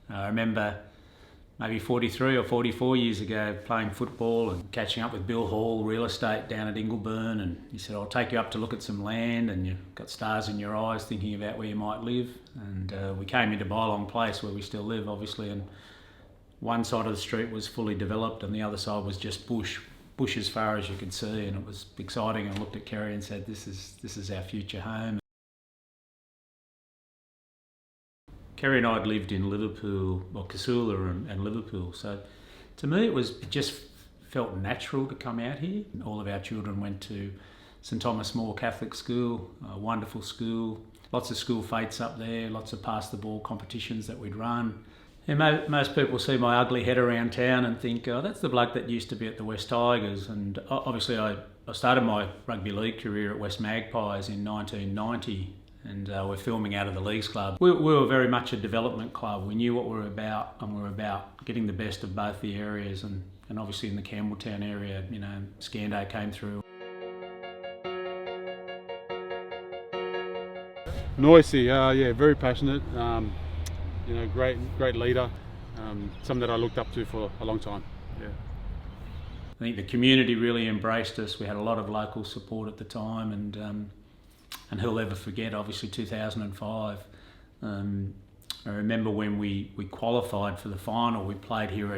I remember maybe 43 or 44 years ago playing football and catching up with Bill Hall, real estate down at Ingleburn, and he said, I'll take you up to look at some land, and you've got stars in your eyes thinking about where you might live. And we came into Bylong Place, where we still live obviously, and one side of the street was fully developed and the other side was just bush as far as you could see, and it was exciting. I looked at Kerry and said, this is our future home. Kerry and I had lived in Liverpool, or Casula and Liverpool, so to me it just felt natural to come out here. All of our children went to St Thomas More Catholic School, a wonderful school, lots of school fetes up there, lots of pass the ball competitions that we'd run. And most people see my ugly head around town and think, oh, that's the bloke that used to be at the West Tigers. And obviously I started my rugby league career at West Magpies in 1990. And we're filming out of the Leagues Club. We were very much a development club. We knew what we were about, and we were about getting the best of both the areas. And obviously in the Campbelltown area, you know, Scando came through. Noyce, yeah, very passionate. You know, great leader. Something that I looked up to for a long time. Yeah. I think the community really embraced us. We had a lot of local support at the time, and who'll ever forget, obviously 2005. I remember when we qualified for the final, we played here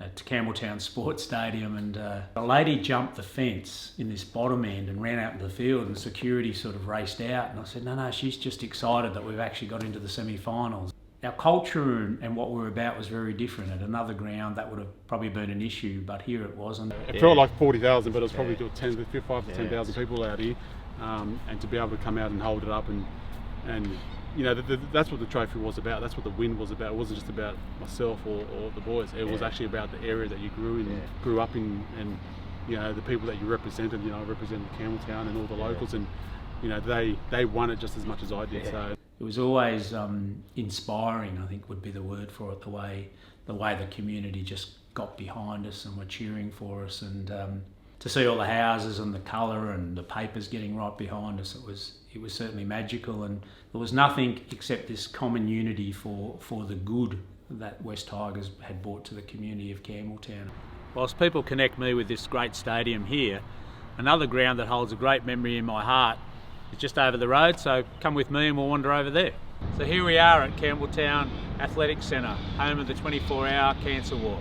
at Campbelltown Sports Stadium, and a lady jumped the fence in this bottom end and ran out into the field, and security sort of raced out, and I said, no, she's just excited that we've actually got into the semi-finals. Our culture and what we were about was very different. At another ground that would have probably been an issue, but here it wasn't. It felt like 40,000, but it was probably 5 to 10,000 people out here. And to be able to come out and hold it up, and you know, that's what the trophy was about. That's what the win was about. It wasn't just about myself or the boys. It was actually about the area that you grew up in, and you know, the people that you represented. You know, I represented Campbelltown and all the locals, and you know, they won it just as much as I did. So it was always inspiring, I think would be the word for it. The way the community just got behind us and were cheering for us, and to see all the houses and the colour and the papers getting right behind us, it was certainly magical, and there was nothing except this common unity for the good that West Tigers had brought to the community of Campbelltown. Whilst people connect me with this great stadium here, another ground that holds a great memory in my heart is just over the road, so come with me and we'll wander over there. So here we are at Campbelltown Athletic Centre, home of the 24-hour cancer walk.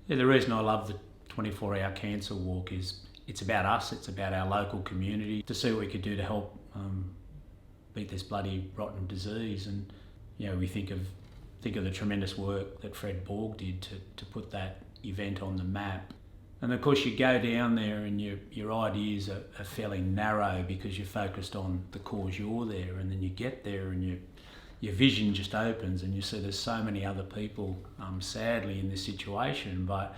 Yeah, the reason I love the 24-hour cancer walk is it's about us, it's about our local community, to see what we could do to help beat this bloody rotten disease. And you know, we think of the tremendous work that Fred Borg did to put that event on the map. And of course you go down there and your ideas are fairly narrow because you're focused on the cause you're there, and then you get there and your vision just opens and you see there's so many other people sadly in this situation, but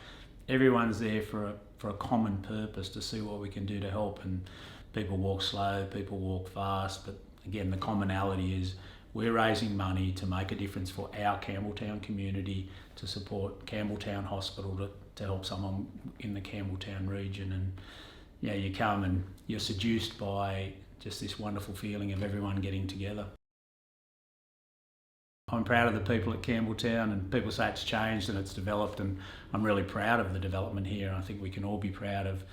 everyone's there for a common purpose, to see what we can do to help. And people walk slow, people walk fast, but again the commonality is we're raising money to make a difference for our Campbelltown community, to support Campbelltown Hospital, to help someone in the Campbelltown region. And yeah, you come and you're seduced by just this wonderful feeling of everyone getting together. I'm proud of the people at Campbelltown, and people say it's changed and it's developed, and I'm really proud of the development here. I think we can all be proud of,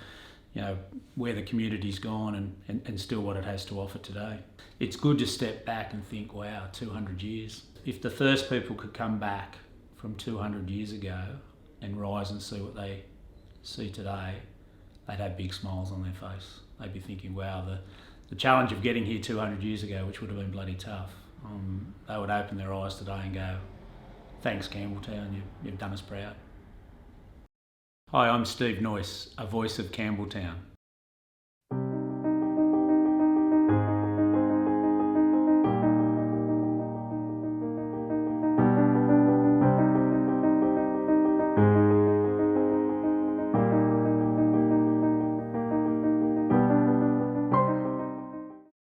you know, where the community's gone and still what it has to offer today. It's good to step back and think, wow, 200 years. If the first people could come back from 200 years ago and rise and see what they see today, they'd have big smiles on their face. They'd be thinking, wow, the challenge of getting here 200 years ago, which would have been bloody tough, they would open their eyes today and go, thanks Campbelltown, you've done us proud. Hi, I'm Steve Noyce, a voice of Campbelltown.